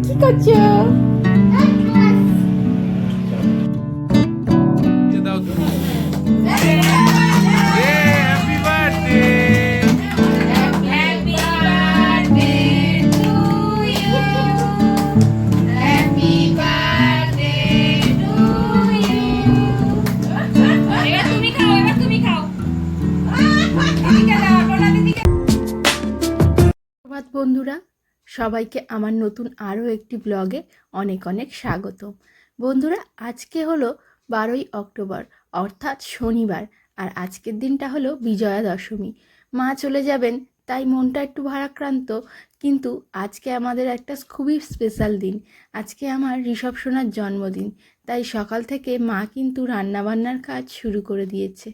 কি করছো? বন্ধুরা, সবাইকে আমার নতুন আরও একটি ব্লগে অনেক অনেক স্বাগত। বন্ধুরা, আজকে হলো 12ই অক্টোবর, অর্থাৎ শনিবার। আর আজকের দিনটা হলো বিজয়া দশমী। মা চলে যাবেন, তাই মনটা একটু ভারাক্রান্ত। কিন্তু আজকে আমাদের একটা খুবই স্পেশাল দিন। আজকে আমার ঋষভ সোনার জন্মদিন, তাই সকাল থেকে মা কিন্তু রান্নাবান্নার কাজ শুরু করে দিয়েছে।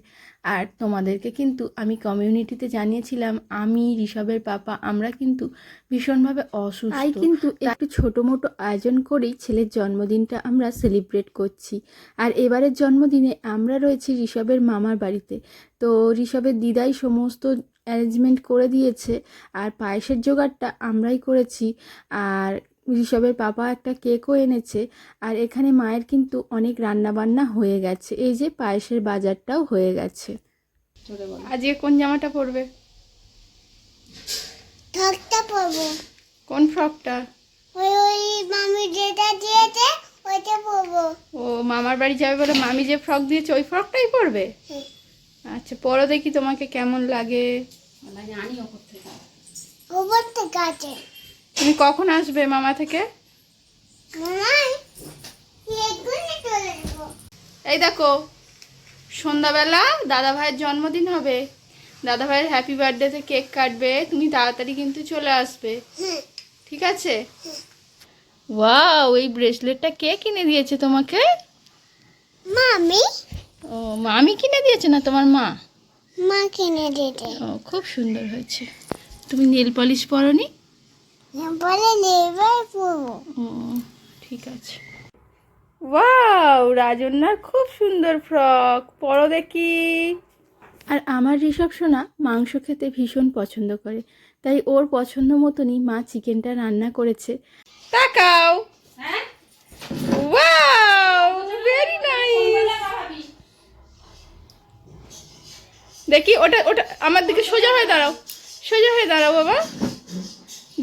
আর তোমাদেরকে কিন্তু আমি কমিউনিটিতে জানিয়েছিলাম, আমি ঋষভের পাপা আমরা কিন্তু ভীষণভাবে অসুস্থ, তাই কিন্তু একটু ছোটো মোটো আয়োজন করেই ছেলের জন্মদিনটা আমরা সেলিব্রেট করছি। আর এবারের জন্মদিনে আমরা রয়েছি ঋষভের মামার বাড়িতে। তো ঋষভের দিদাই সমস্ত অ্যারেঞ্জমেন্ট করে দিয়েছে, আর পায়েসের জোগাড়টা আমরাই করেছি। আর ঋষভের পাপা একটা কেকও এনেছে। আর এখানে মায়ের কিন্তু অনেক রান্নাবান্না হয়ে গেছে, এই যে পায়েসের বাজারটাও হয়ে গেছে। আজকে কোন জামাটা পরবে? ফ্রকটা পরবো। কোন ফ্রকটা? ওই মামি যেটা দিয়েছে ওইটা পরবো। ও, মামার বাড়ি যাবে বলে মামি যে ফ্রক দিয়েছে ওই ফ্রকটাই পরবে? আচ্ছা, পরো দেখি তোমাকে কেমন লাগে। ওপর থেকে আছে। তুমি কখন আসবে মামা থেকে? মামাই এগুলো চলে যাবো। এই দেখো, সন্ধ্যাবেলা দাদা ভাইয়ের জন্মদিন হবে, দাদা ভাইয়ের হ্যাপি বার্থডেতে কেক কাটবে, তুমি তাড়াতাড়ি কিন্তু চলে আসবে, ঠিক আছে? ওয়াও, এই ব্রেসলেটটা কে কিনে দিয়েছে তোমাকে? মামি। ও, মামি কিনে দিয়েছে না তোমার মা? মা কিনে দিয়েছে। ও, খুব সুন্দর হয়েছে। তুমি নেল পলিশ পরনি? বলে নেবার পরবো। ও, ঠিক আছে। ওয়াও, রাজন্যার খুব সুন্দর ফ্রক, পরো দেখি। আর আমার ঋষভ সোনা মাংস খেতে ভীষণ পছন্দ করে, তাই ওর পছন্দ মতনই মা চিকেনটা রান্না করেছে। তাকাও। Wow, very nice. দেখি ওটা ওটা আমার দিকে সোজা হয়ে দাঁড়াও, সোজা হয়ে দাঁড়াও বাবা।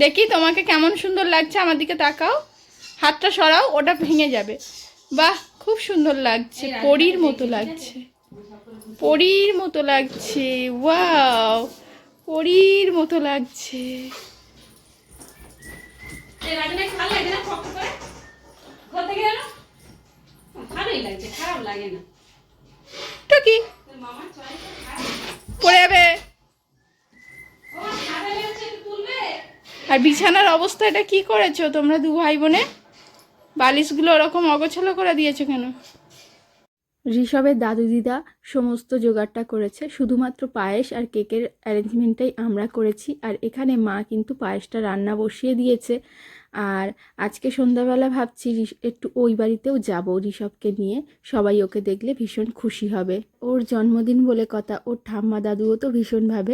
দেখি তোমাকে কেমন সুন্দর লাগছে, আমার দিকে তাকাও, হাতটা সরাও, ওটা ভেঙে যাবে। বাহ, খুব সুন্দর লাগছে, পরীর মতো লাগছে, পরীর মতো লাগছে। ওয়াও, পরীর মতো লাগছে। টুকি পড়ে যাবে। আর বিছানার অবস্থা এটা কি করেছো তোমরা দু ভাই বোনে? বালিশগুলো ওরকম অগোছালো করে দিয়েছো কেন? ঋষভের দাদু দিদা সমস্ত জোগাড়টা করেছে, শুধুমাত্র পায়েস আর কেকের অ্যারেঞ্জমেন্টটাই আমরা করেছি। আর এখানে মা কিন্তু পায়েসটা রান্না বসিয়ে দিয়েছে। আর আজকে সন্ধ্যাবেলা ভাবছি একটু ওই বাড়িতেও যাব ঋষভকে নিয়ে, সবাই ওকে দেখলে ভীষণ খুশি হবে। ওর জন্মদিন বলে কথা, ওর ঠাম্মা দাদুও তো ভীষণভাবে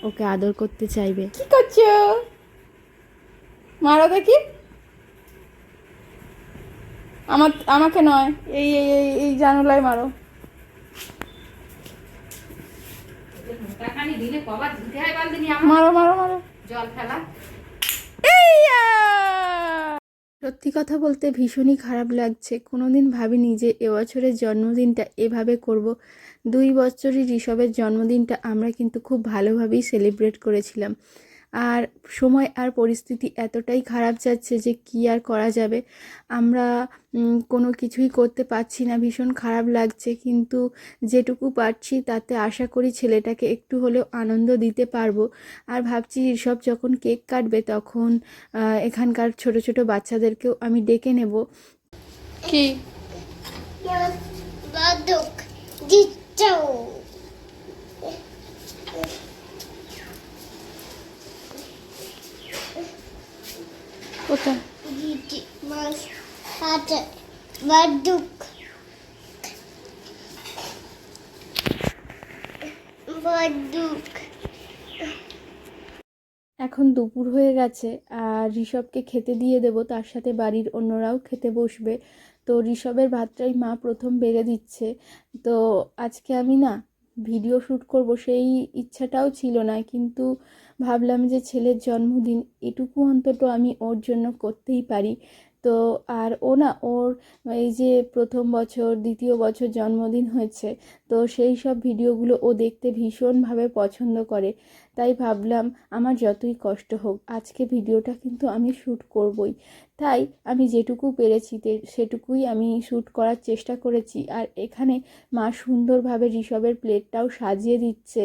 ওকে আদর করতে চাইবে। কি করছো? মারো দেখি। আমাকে নয়, এই এই এই জানুলায় মারো। মারো মারো মারো। জল ফেলা। সত্যি কথা বলতে ভীষণই খারাপ লাগছে, কোনোদিন ভাবিনি যে এবছরের জন্মদিনটা এভাবে করব। 2 বছরই ঋষভের জন্মদিনটা আমরা কিন্তু খুব ভালোভাবেই সেলিব্রেট করেছিলাম। আর সময় আর পরিস্থিতি এতটাই খারাপ যাচ্ছে যে কি আর করা যাবে, আমরা কোনো কিছুই করতে পারছি না, ভীষণ খারাপ লাগছে। কিন্তু যেটুকু পারছি তাতে আশা করি ছেলেটাকে একটু হলেও আনন্দ দিতে পারবো। আর ভাবছি ঋষভ যখন কেক কাটবে তখন এখানকার ছোট ছোট বাচ্চাদেরকেও আমি ডেকে নেব। কি বাদক দিচ্ছো? কোথায়? মাছ হাতে বাদুক বাদুক। এখন দুপুর হয়ে গেছে, আর আর ঋষভকে খেতে দিয়ে দেব, তার সাথে বাড়ির অন্যরাও খেতে বসবে। তো ঋষভের ভাতটাই মা প্রথম বেড়ে দিচ্ছে। তো আজকে আমি না ভিডিও শ্যুট করব সেই ইচ্ছাটাও ছিল না, কিন্তু ভাবলাম যে ছেলের জন্মদিন, এটুকু অন্তত আমি ওর জন্য করতেই পারি। তো আর ও না ওর এই যে প্রথম বছর দ্বিতীয় বছর জন্মদিন হয়েছে, তো সেই সব ভিডিওগুলো ও দেখতে ভীষণভাবে পছন্দ করে। তাই ভাবলাম আমার যতই কষ্ট হোক আজকে ভিডিওটা কিন্তু আমি শ্যুট করবই। তাই আমি যেটুকু পেরেছি সেটুকুই আমি শ্যুট করার চেষ্টা করেছি। আর এখানে মা সুন্দরভাবে ঋষভের প্লেটটাও সাজিয়ে দিচ্ছে।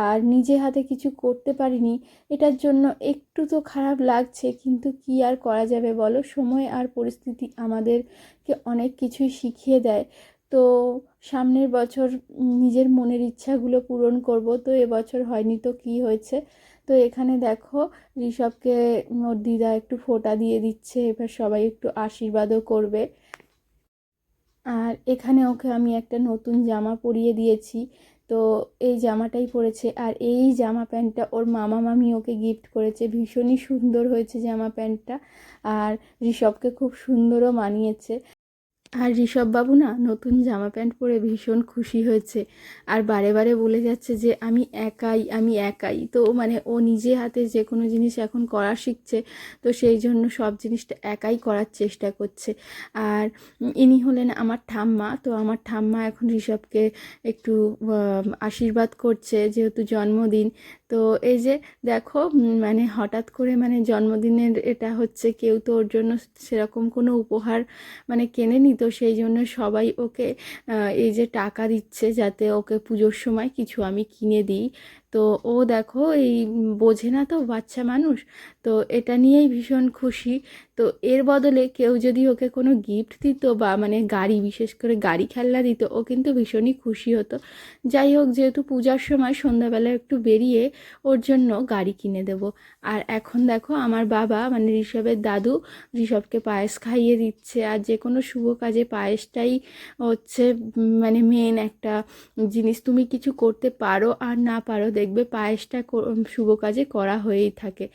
আর নিজে হাতে কিছু করতে পারিনি, এটার জন্য একটু তো খারাপ লাগছে, কিন্তু কি আর করা যাবে বলো, সময় আর পরিস্থিতি আমাদেরকে অনেক কিছুই শিখিয়ে দেয়। তো সামনের বছর নিজের মনের ইচ্ছাগুলো পূরণ করব। তো এবছর হয়নি তো কি হয়েছে। তো এখানে দেখো ঋষভকে ওর দিদা একটু ফোঁটা দিয়ে দিচ্ছে, এবার সবাই একটু আশীর্বাদও করবে। আর এখানে ওকে আমি একটা নতুন জামা পরিয়ে দিয়েছি। তো এই জামাটাই পরেছে, আর এই জামা প্যান্টটা ওর মামা মামি ওকে গিফট করেছে। ভীষণই সুন্দর হয়েছে জামা প্যান্টটা, আর ঋষভকে খুব সুন্দরও মানিয়েছে। আর ঋষভবাবু না নতুন জামা প্যান্ট পরে ভীষণ খুশি হয়েছে, আর বারে বারে বলে যাচ্ছে যে আমি একাই, আমি একাই। তো মানে ও নিজে হাতে যে কোনো জিনিস এখন করা শিখছে, তো সেই জন্য সব জিনিসটা একাই করার চেষ্টা করছে। আর ইনি হলেন আমার ঠাম্মা। তো আমার ঠাম্মা এখন ঋষভকে একটু আশীর্বাদ করছে, যেহেতু জন্মদিন। তো এই যে দেখো মানে হঠাৎ করে মানে জন্মদিনের এটা হচ্ছে, কেউ তো ওর জন্য সেরকম কোনো উপহার মানে কেনেনি। তো সেই জন্য সবাই ওকে এই যে টাকা দিচ্ছে যাতে ওকে পুজোর সময় কিছু আমি কিনে দিই। তো ও দেখো এই বোঝে না তো বাচ্চা মানুষ, তো এটা নিয়েই ভীষণ খুশি। তো এর বদলে কেউ যদি ওকে কোনো গিফট দিত বা মানে গাড়ি, বিশেষ করে গাড়ি খেলনা দিত, ও কিন্তু ভীষণই খুশি হতো। যাই হোক, যেহেতু পূজার সময় সন্ধ্যাবেলা একটু বেরিয়ে ওর জন্য গাড়ি কিনে দেব। আর এখন দেখো আমার বাবা মানে ঋষভের দাদু ঋষভকে পায়েস খাইয়ে দিচ্ছে। আর যে কোনো শুভ কাজে পায়েসটাই হচ্ছে মানে মেন একটা জিনিস। তুমি কিছু করতে পারো আর না পারো, দেখবে পায়েসটা শুভ কাজে করা হয়েই থাকে।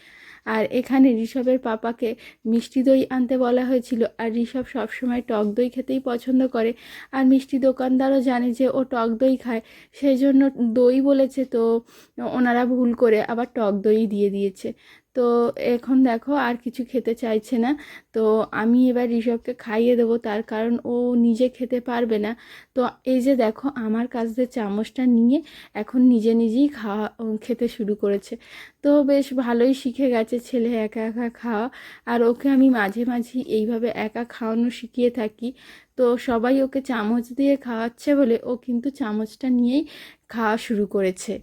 আর এখানে ঋষভের পাপাকে মিষ্টি দই আনতে বলা হয়েছিল, আর ঋষভ সবসময় টক দই খেতেই পছন্দ করে। আর মিষ্টি দোকানদারও জানে যে ও টক দই খায়, সেই জন্য দই বলেছে। তো ওনারা ভুল করে আবার টক দই দিয়ে দিয়েছে। তো এখন দেখো আর কিছু খেতে চাইছে না। তো আমি এবার ঋষভকে খাইয়ে দেবো, তার কারণ ও নিজে খেতে পারবে না। তো এই যে দেখো আমার কাছ দিয়ে চামচটা নিয়ে এখন নিজে নিজেই খেতে শুরু করেছে। তো বেশ ভালোই শিখে গেছে ছেলে একা একা খাওয়া। আর ওকে আমি মাঝে মাঝে এইভাবে একা খাওয়ানো শিখিয়ে থাকি। তো সবাই ওকে চামচ দিয়ে খাওয়াচ্ছে বলে ও কিন্তু চামচটা নিয়েই খাওয়া শুরু করেছে।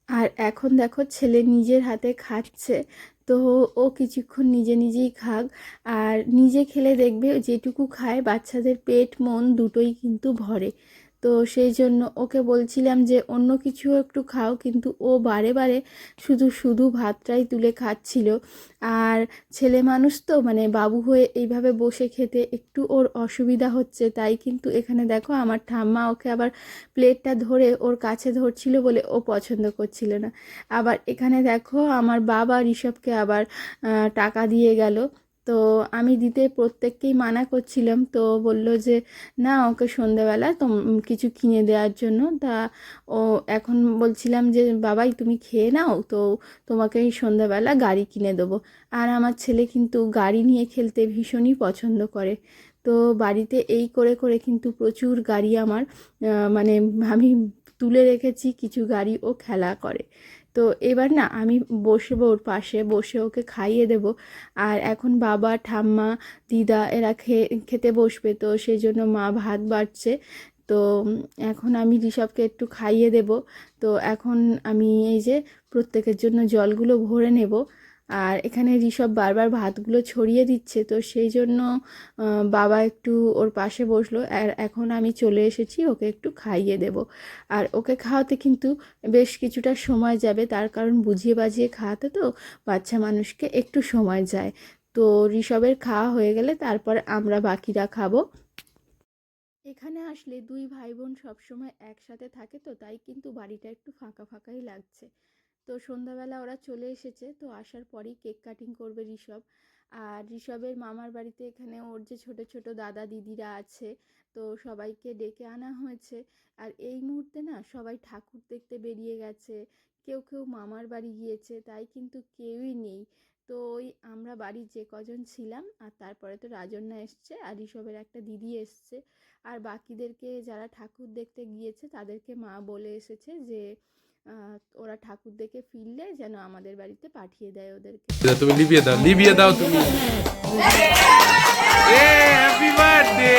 আর এখন দেখো ছেলে নিজের হাতে খাচ্ছে। তো ও কিছুক্ষণ নিজে নিজেই খাক। আর নিজে খেলে দেখবে যেটুকু খায় বাচ্চাদের পেট মন দুটোই কিন্তু ভরে। তো সেই জন্য ওকে বলছিলাম যে অন্য কিছু একটু খাও, কিন্তু ও বারে বারে শুধু শুধু ভাতটাই তুলে খাচ্ছিল। আর ছেলে মানুষ তো মানে বাবু হয়ে এইভাবে বসে খেতে একটু ওর অসুবিধা হচ্ছে। তাই কিন্তু এখানে দেখো আমার ঠাম্মা ওকে আবার প্লেটটা ধরে ওর কাছে ধরছিল বলে ও পছন্দ করছিল না। আবার এখানে দেখো আমার বাবা ঋষভকে আবার টাকা দিয়ে গেল। তো আমি দিতে প্রত্যেককেই মানা করছিলাম, তো বলল যে না ওকে সন্ধেবেলা কিছু কিনে দেওয়ার জন্য। তা ও এখন বলছিলাম যে বাবাই তুমি খেয়ে নাও, তো তোমাকে এই সন্ধেবেলা গাড়ি কিনে দেবো। আর আমার ছেলে কিন্তু গাড়ি নিয়ে খেলতে ভীষণই পছন্দ করে। তো বাড়িতে এই করে করে কিন্তু প্রচুর গাড়ি আমার মানে আমি তুলে রেখেছি, কিছু গাড়ি ও খেলা করে। তো এবার না আমি বসবো ওর পাশে, বসে ওকে খাইয়ে দেব। আর এখন বাবা ঠাম্মা দিদা এরা খেতে বসবে, তো সেই জন্য মা ভাত বাড়ছে। তো এখন আমি ঋষভকে একটু খাইয়ে দেব। তো এখন আমি এই যে প্রত্যেকের জন্য জলগুলো ভরে নেব। আর এখানে ঋষভ বারবার ভাতগুলো ছড়িয়ে দিচ্ছে, তো সেই জন্য বাবা একটু ওর পাশে বসলো। আর এখন আমি চলে এসেছি ওকে একটু খাইয়ে দেব। আর ওকে খাওয়াতে কিন্তু বেশ কিছুটা সময় যাবে, তার কারণ বুঝিয়ে বাজিয়ে খাওয়াতে তো বাচ্চা মানুষকে একটু সময় যায়। তো ঋষভের খাওয়া হয়ে গেলে তারপর আমরা বাকিরা খাবো। এখানে আসলে দুই ভাই বোন সবসময় একসাথে থাকে, তো তাই কিন্তু বাড়িটা একটু ফাঁকা ফাঁকাই লাগছে। তো সন্ধ্যাবেলা ওরা চলে এসেছে, তো আসার পরেই কেক কাটিং করবে ঋষভ। আর ঋষভের মামার বাড়িতে এখানে ওর যে ছোট ছোট দাদা দিদিরা আছে, তো সবাইকে ডেকে আনা হয়েছে। আর এই মুহূর্তে না সবাই ঠাকুর দেখতে বেরিয়ে গেছে, কেউ কেউ মামার বাড়ি গিয়েছে, তাই কিন্তু কেউই নেই। তো ওই আমরা বাড়ির যে কজন ছিলাম, আর তারপরে তো রাজন্যা এসছে আর ঋষভের একটা দিদি এসছে। আর বাকিদেরকে যারা ঠাকুর দেখতে গিয়েছে তাদেরকে মা বলে এসেছে যে ওরা ঠাকুর দেখে ফিরলে যেন আমাদের বাড়িতে পাঠিয়ে দেয় ওদেরকে। তুমি লিবিয়ে দাও তুমি। Happy birthday.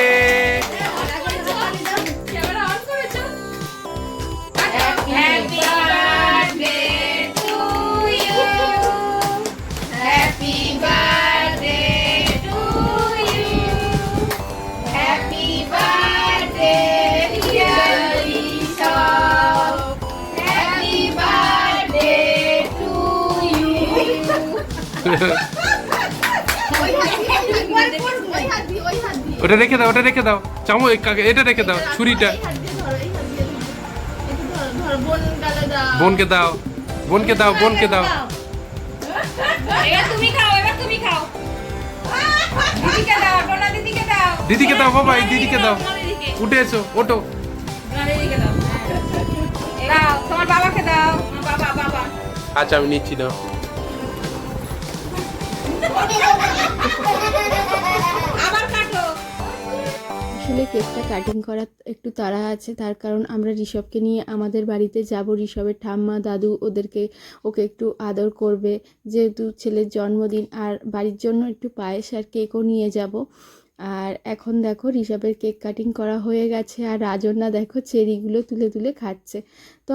ওটা রেখে দাও চামচ, এটা রেখে দাও, ছুরিটা বোনকে দাও। দিদিকে দাও বাবা, এই দিদিকে দাও। উঠে এসো, ওটো। তোমার বাবাকে দাও। বাবা আচ্ছা আমি নিচ্ছি না। আবার কাটো। আসলে কেকটা কাটিং করার একটু তাড়া আছে, তার কারণ আমরা ঋষভকে নিয়ে আমাদের বাড়িতে যাব। ঋষভের ঠাম্মা দাদু ওকে একটু আদর করবে, যেহেতু ছেলের জন্মদিন। আর বাড়ির জন্য একটু পায়েস আর কেকও নিয়ে যাব। আর এখন দেখো ঋষভের কেক কাটিং করা হয়ে গেছে, আর রাজন্যা দেখো চেরিগুলো তুলে তুলে খাচ্ছে। তো